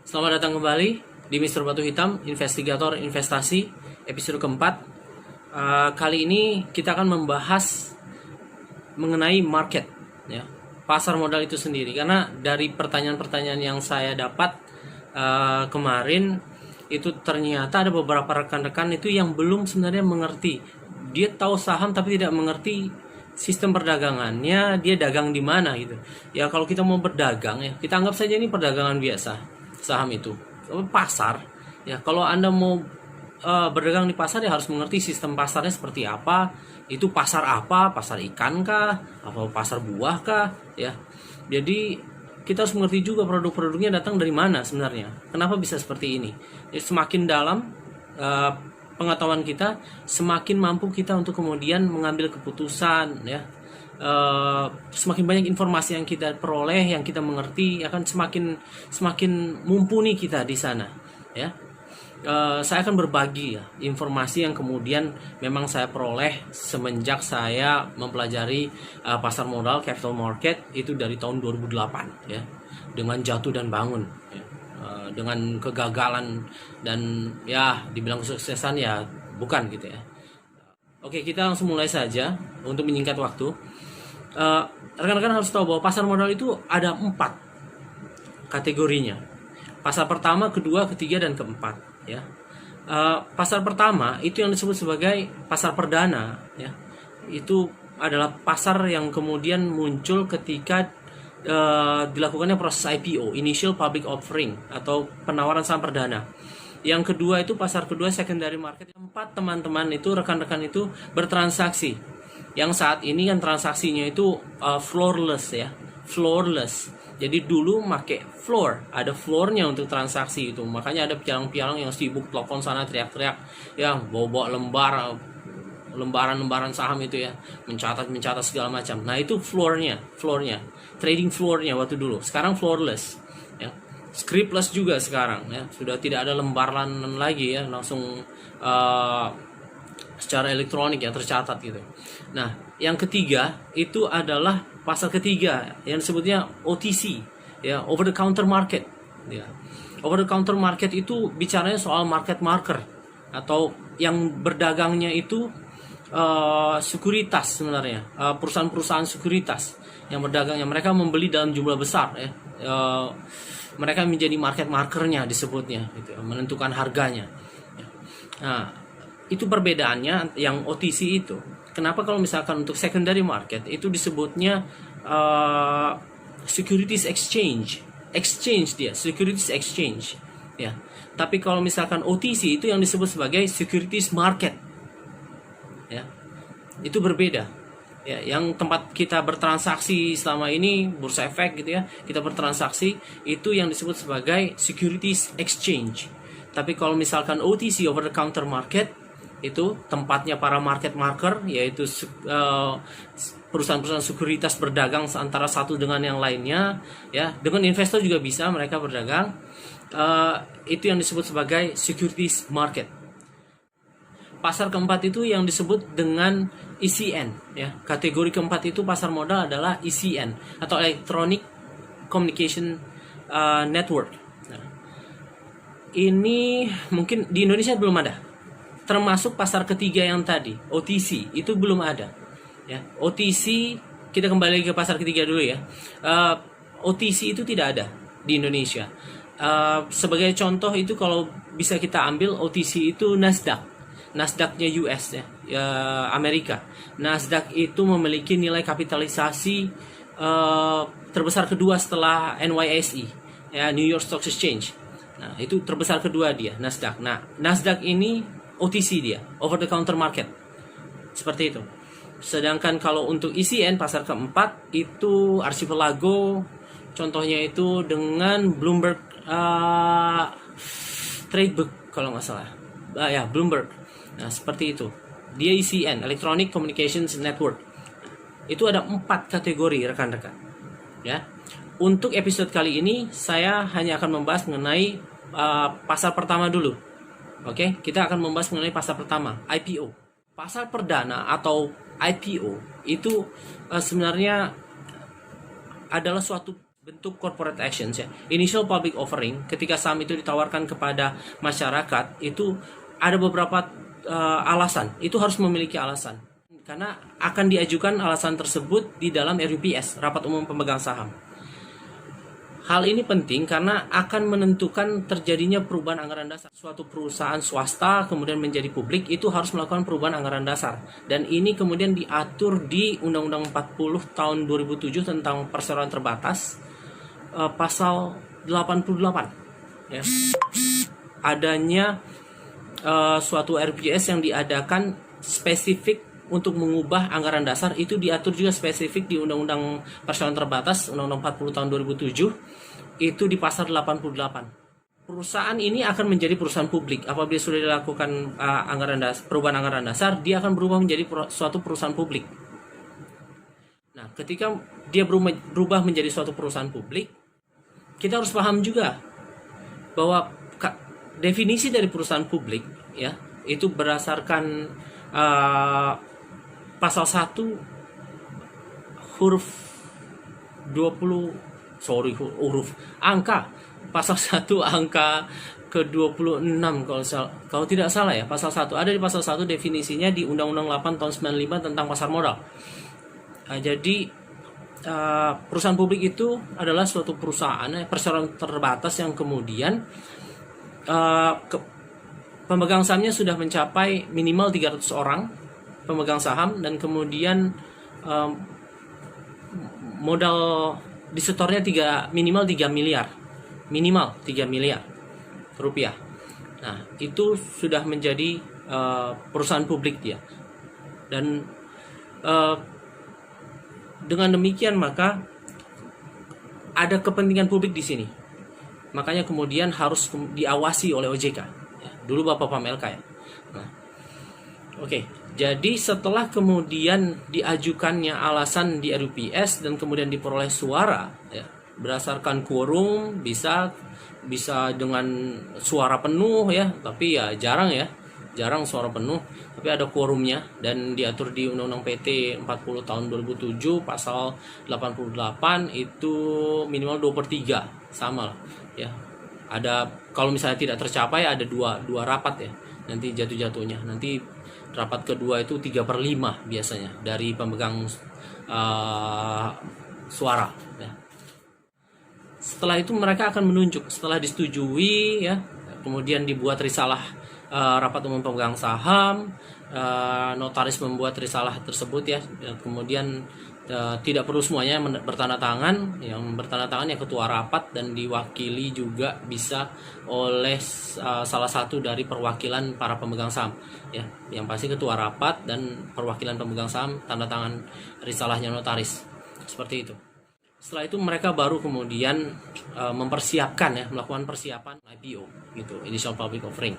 Selamat datang kembali di Mr. Batu Hitam, Investigator Investasi, episode keempat. Kali ini kita akan membahas mengenai market, ya, pasar modal itu sendiri. Karena dari pertanyaan-pertanyaan yang saya dapat kemarin, itu ternyata ada beberapa rekan-rekan itu yang belum sebenarnya mengerti. Dia tahu saham tapi tidak mengerti sistem perdagangannya, dia dagang di mana gitu. Ya kalau kita mau berdagang, ya kita anggap saja ini perdagangan biasa. Saham itu pasar, ya kalau Anda mau berdagang di pasar, ya harus mengerti sistem pasarnya seperti apa. Itu pasar apa? Pasar ikan kah? Atau pasar buah kah? Ya, jadi kita harus mengerti juga produk-produknya datang dari mana sebenarnya. Kenapa bisa seperti ini? Ya, semakin dalam pengetahuan kita, semakin mampu kita untuk kemudian mengambil keputusan, ya. Semakin banyak informasi yang kita peroleh, yang kita mengerti, akan semakin mumpuni kita di sana, ya. Saya akan berbagi, ya, informasi yang kemudian memang saya peroleh semenjak saya mempelajari pasar modal, capital market itu dari tahun 2008, ya, dengan jatuh dan bangun, ya. Dengan kegagalan dan ya dibilang kesuksesan ya bukan gitu ya. Oke, kita langsung mulai saja untuk menyingkat waktu. Rekan-rekan harus tahu bahwa pasar modal itu ada 4 kategorinya. Pasar pertama, kedua, ketiga, dan keempat, ya. Pasar pertama itu yang disebut sebagai pasar perdana, ya. Itu adalah pasar yang kemudian muncul ketika dilakukannya proses IPO, Initial Public Offering, atau penawaran saham perdana. Yang kedua itu pasar kedua, secondary market. Empat teman-teman itu, rekan-rekan itu bertransaksi. Yang saat ini kan transaksinya itu floorless, ya, floorless. Jadi dulu make floor, ada floornya untuk transaksi itu. Makanya ada pialang-pialang yang sibuk telepon sana teriak-teriak, ya, bawa-bawa lembaran saham itu, ya, mencatat segala macam. Nah itu floornya, trading floornya waktu dulu. Sekarang floorless, ya, scriptless juga sekarang, ya, sudah tidak ada lembaran lagi, ya, langsung secara elektronik, ya, tercatat gitu. Nah, yang ketiga itu adalah pasar ketiga yang disebutnya OTC, ya, over the counter market, ya. Over the counter market itu bicaranya soal market maker, atau yang berdagangnya itu sekuritas sebenarnya, perusahaan-perusahaan sekuritas yang berdagangnya, mereka membeli dalam jumlah besar, ya. Mereka menjadi market markernya disebutnya, gitu, menentukan harganya, ya. Nah, itu perbedaannya yang OTC itu. Kenapa kalau misalkan untuk secondary market itu disebutnya securities exchange dia, securities exchange, ya. Tapi kalau misalkan OTC itu yang disebut sebagai securities market, ya. Itu berbeda, ya. Yang tempat kita bertransaksi selama ini, bursa efek gitu, ya, kita bertransaksi itu yang disebut sebagai securities exchange. Tapi kalau misalkan OTC, over the counter market, itu tempatnya para market maker, yaitu perusahaan-perusahaan sekuritas berdagang antara satu dengan yang lainnya, ya, dengan investor juga bisa mereka berdagang. Itu yang disebut sebagai securities market. Pasar keempat itu yang disebut dengan ECN, ya. Kategori keempat itu pasar modal adalah ECN, atau Electronic Communication Network. Nah, ini mungkin di Indonesia belum ada. Termasuk pasar ketiga yang tadi, OTC, itu belum ada, ya. OTC, kita kembali lagi ke pasar ketiga dulu, ya. OTC itu tidak ada di Indonesia. Sebagai contoh itu kalau bisa kita ambil OTC itu Nasdaq-nya US, ya, Amerika. Nasdaq itu memiliki nilai kapitalisasi terbesar kedua setelah NYSE, ya, New York Stock Exchange. Nah, itu terbesar kedua dia, Nasdaq. Nah, Nasdaq ini OTC dia, over the counter market, seperti itu. Sedangkan kalau untuk ECN pasar keempat itu Archipelago, contohnya itu dengan Bloomberg Tradebook kalau nggak salah, ya, Bloomberg. Nah, seperti itu. Dia ECN, Electronic Communications Network. Itu ada 4 kategori, rekan-rekan, ya. Untuk episode kali ini saya hanya akan membahas mengenai pasar pertama dulu. Oke, kita akan membahas mengenai pasar pertama, IPO. Pasar perdana atau IPO itu sebenarnya adalah suatu bentuk corporate actions ya. Initial public offering, ketika saham itu ditawarkan kepada masyarakat, itu ada beberapa alasan. Itu harus memiliki alasan. Karena akan diajukan alasan tersebut di dalam RUPS, Rapat Umum Pemegang Saham. Hal ini penting karena akan menentukan terjadinya perubahan anggaran dasar. Suatu perusahaan swasta kemudian menjadi publik itu harus melakukan perubahan anggaran dasar. Dan ini kemudian diatur di Undang-Undang 40 tahun 2007 tentang perseroan terbatas, pasal 88. Ya. Adanya suatu RPS yang diadakan spesifik untuk mengubah anggaran dasar itu diatur juga spesifik di Undang-Undang Perseroan Terbatas Undang-Undang 40 tahun 2007 itu di pasal 88. Perusahaan ini akan menjadi perusahaan publik apabila sudah dilakukan perubahan anggaran dasar, dia akan berubah menjadi suatu perusahaan publik. Nah, ketika dia berubah menjadi suatu perusahaan publik, kita harus paham juga bahwa definisi dari perusahaan publik ya itu berdasarkan pasal 1 huruf 20 huruf angka pasal 1 angka ke-26 kalau tidak salah ya, pasal 1 ada di pasal 1 definisinya di Undang-Undang 8 tahun 95 tentang pasar modal. Jadi perusahaan publik itu adalah suatu perusahaan perseroan terbatas yang kemudian pemegang sahamnya sudah mencapai minimal 300 orang pemegang saham, dan kemudian modal disetornya minimal 3 miliar rupiah. Nah, itu sudah menjadi perusahaan publik dia. Dan dengan demikian maka ada kepentingan publik di sini. Makanya kemudian harus diawasi oleh OJK. Ya, dulu Bapak PAM-LK ya. Nah, oke. Jadi setelah kemudian diajukannya alasan di RUPS dan kemudian diperoleh suara ya, berdasarkan quorum bisa dengan suara penuh ya, tapi ya jarang suara penuh, tapi ada quorumnya dan diatur di Undang-Undang PT 40 tahun 2007 pasal 88 itu minimal 2/3 sama lah ya. Ada kalau misalnya tidak tercapai ada dua rapat ya nanti jatuhnya. Nanti rapat kedua itu 3/5 biasanya dari pemegang suara ya. Setelah itu mereka akan menunjuk, setelah disetujui ya, kemudian dibuat risalah rapat umum pemegang saham, notaris membuat risalah tersebut ya, kemudian tidak perlu semuanya bertanda tangan, yang bertanda tangan ya ketua rapat dan diwakili juga bisa oleh salah satu dari perwakilan para pemegang saham ya, yang pasti ketua rapat dan perwakilan pemegang saham tanda tangan risalahnya notaris seperti itu. Setelah itu mereka baru kemudian mempersiapkan ya, melakukan persiapan IPO gitu, initial public offering.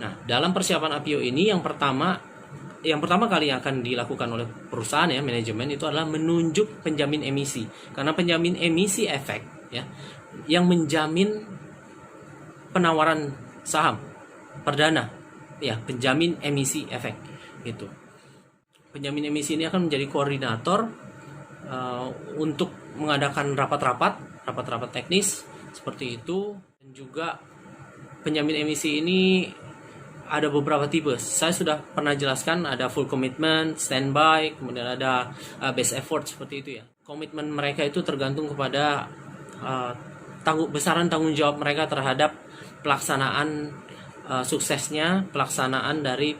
Nah, dalam persiapan IPO ini yang pertama kali yang akan dilakukan oleh perusahaan ya, manajemen itu adalah menunjuk penjamin emisi. Karena penjamin emisi efek ya yang menjamin penawaran saham perdana ya, penjamin emisi efek gitu. Penjamin emisi ini akan menjadi koordinator untuk mengadakan rapat-rapat teknis seperti itu. Dan juga penjamin emisi ini ada beberapa tipe. Saya sudah pernah jelaskan, ada full commitment, standby, kemudian ada best effort seperti itu ya. Komitmen mereka itu tergantung kepada besaran tanggung jawab mereka terhadap pelaksanaan suksesnya pelaksanaan dari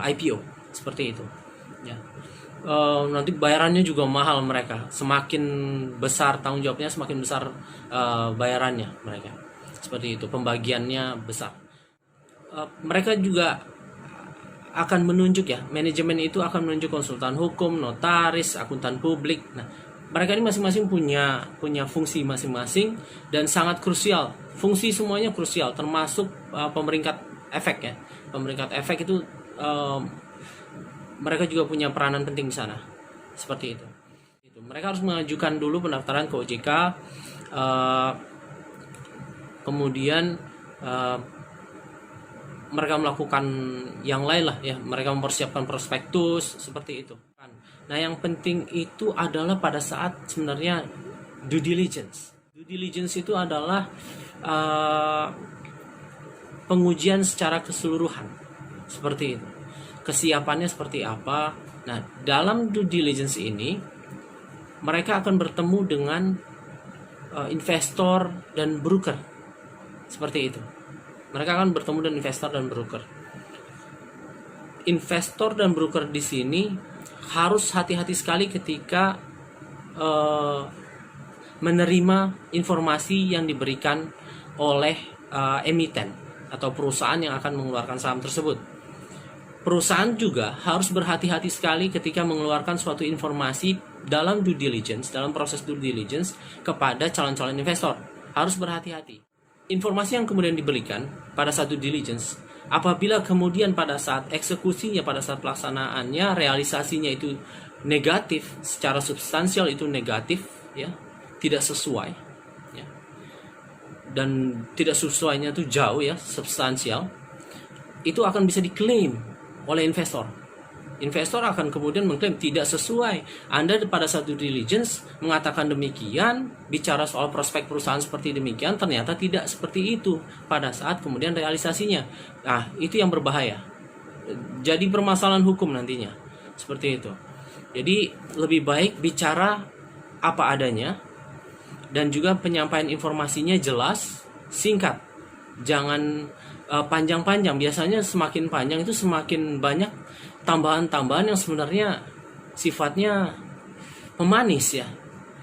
IPO seperti itu. Ya. Nanti bayarannya juga mahal mereka. Semakin besar tanggung jawabnya, semakin besar bayarannya mereka. Seperti itu, pembagiannya besar. Mereka juga akan menunjuk ya, manajemen itu akan menunjuk konsultan hukum, notaris, akuntan publik. Nah, mereka ini masing-masing punya fungsi masing-masing dan sangat krusial. Fungsi semuanya krusial, termasuk pemeringkat efek ya. Pemeringkat efek itu mereka juga punya peranan penting di sana. Seperti itu. Mereka harus mengajukan dulu pendaftaran ke OJK, kemudian mereka melakukan yang lain lah ya, mereka mempersiapkan prospektus seperti itu. Nah, yang penting itu adalah pada saat sebenarnya due diligence. Due diligence itu adalah pengujian secara keseluruhan, seperti itu. Kesiapannya seperti apa. Nah, dalam due diligence ini mereka akan bertemu dengan investor dan broker, seperti itu. Mereka akan bertemu dengan investor dan broker. Investor dan broker di sini harus hati-hati sekali ketika menerima informasi yang diberikan oleh emiten atau perusahaan yang akan mengeluarkan saham tersebut. Perusahaan juga harus berhati-hati sekali ketika mengeluarkan suatu informasi dalam due diligence, dalam proses due diligence kepada calon-calon investor. Harus berhati-hati. Informasi yang kemudian diberikan pada saat due diligence, apabila kemudian pada saat eksekusinya, pada saat pelaksanaannya, realisasinya itu negatif, secara substansial itu negatif, ya, tidak sesuai, ya, dan tidak sesuainya itu jauh, ya, substansial, itu akan bisa diklaim oleh investor. Investor akan kemudian mengklaim tidak sesuai. Anda pada saat due diligence mengatakan demikian, bicara soal prospek perusahaan seperti demikian, ternyata tidak seperti itu pada saat kemudian realisasinya. Nah, itu yang berbahaya. Jadi permasalahan hukum nantinya. Seperti itu. Jadi lebih baik bicara apa adanya dan juga penyampaian informasinya jelas, singkat. Jangan panjang-panjang. Biasanya semakin panjang itu semakin banyak tambahan-tambahan yang sebenarnya sifatnya pemanis, ya.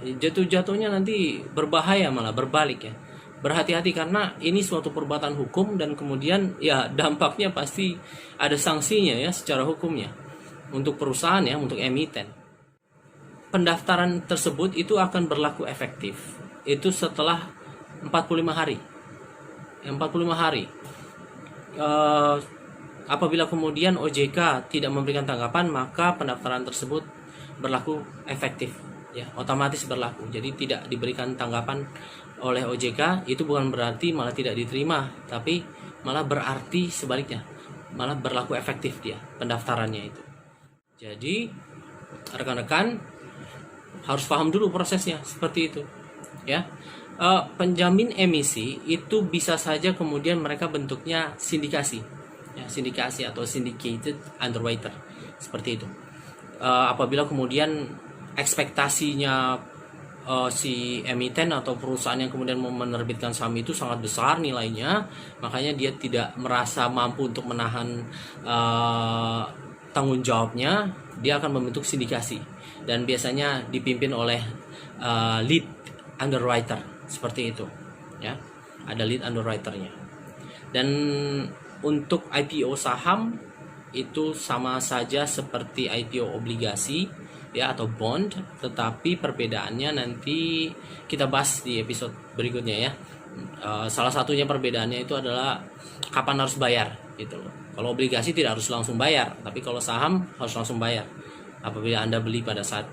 Jatuh-jatuhnya nanti berbahaya, malah berbalik, ya. Berhati-hati karena ini suatu perbuatan hukum dan kemudian ya dampaknya pasti ada sanksinya, ya, secara hukumnya untuk perusahaan, ya, untuk emiten. Pendaftaran tersebut itu akan berlaku efektif itu setelah 45 hari. 45 hari. Apabila kemudian OJK tidak memberikan tanggapan, maka pendaftaran tersebut berlaku efektif, ya, otomatis berlaku. Jadi tidak diberikan tanggapan oleh OJK itu bukan berarti malah tidak diterima, tapi malah berarti sebaliknya, malah berlaku efektif dia pendaftarannya itu. Jadi rekan-rekan harus paham dulu prosesnya seperti itu, ya. Penjamin emisi itu bisa saja kemudian mereka bentuknya sindikasi, ya, sindikasi atau syndicated underwriter, seperti itu. Apabila kemudian ekspektasinya si emiten atau perusahaan yang kemudian mau menerbitkan saham itu sangat besar nilainya, makanya dia tidak merasa mampu untuk menahan tanggung jawabnya, dia akan membentuk sindikasi dan biasanya dipimpin oleh lead underwriter, seperti itu, ya. Ada lead underwriternya. Dan untuk IPO saham itu sama saja seperti IPO obligasi, ya, atau bond, tetapi perbedaannya nanti kita bahas di episode berikutnya, ya. Salah satunya perbedaannya itu adalah kapan harus bayar, gitu loh. Kalau obligasi tidak harus langsung bayar, tapi kalau saham harus langsung bayar apabila Anda beli pada saat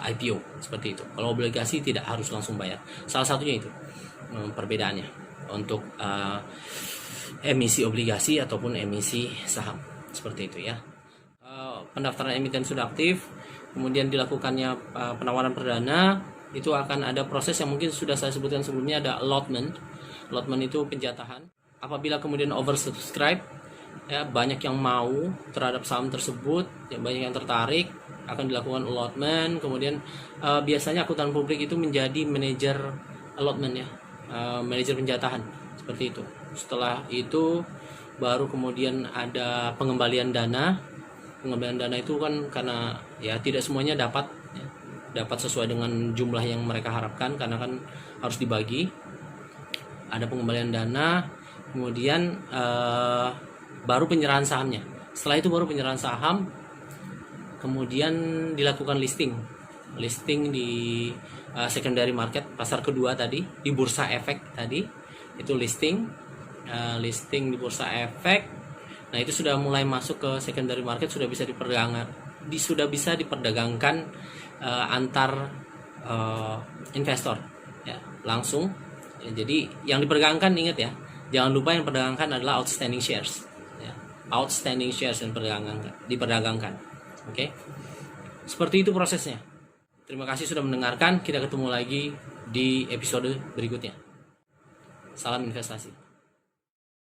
IPO, seperti itu. Kalau obligasi tidak harus langsung bayar. Salah satunya itu perbedaannya untuk emisi obligasi ataupun emisi saham, seperti itu, ya. Pendaftaran emiten sudah aktif, kemudian dilakukannya penawaran perdana, itu akan ada proses yang mungkin sudah saya sebutkan sebelumnya, ada allotment. Allotment itu penjatahan. Apabila kemudian oversubscribe, ya, banyak yang mau terhadap saham tersebut, ya, banyak yang tertarik, akan dilakukan allotment. Kemudian biasanya akuntan publik itu menjadi manajer allotment, ya, manajer penjatahan, seperti itu. Setelah itu baru kemudian ada pengembalian dana. Pengembalian dana itu kan karena ya tidak semuanya dapat, ya, dapat sesuai dengan jumlah yang mereka harapkan karena kan harus dibagi. Ada pengembalian dana, kemudian baru penyerahan sahamnya. Setelah itu baru penyerahan saham, kemudian dilakukan listing di secondary market, pasar kedua tadi, di bursa efek tadi, itu listing di bursa efek. Nah, itu sudah mulai masuk ke secondary market, sudah bisa diperdagangkan antar investor, ya, langsung. Ya, jadi yang diperdagangkan, ingat, ya, jangan lupa yang diperdagangkan adalah outstanding shares, ya. Outstanding shares yang diperdagangkan. Oke. Seperti itu prosesnya. Terima kasih sudah mendengarkan. Kita ketemu lagi di episode berikutnya. Salam investasi.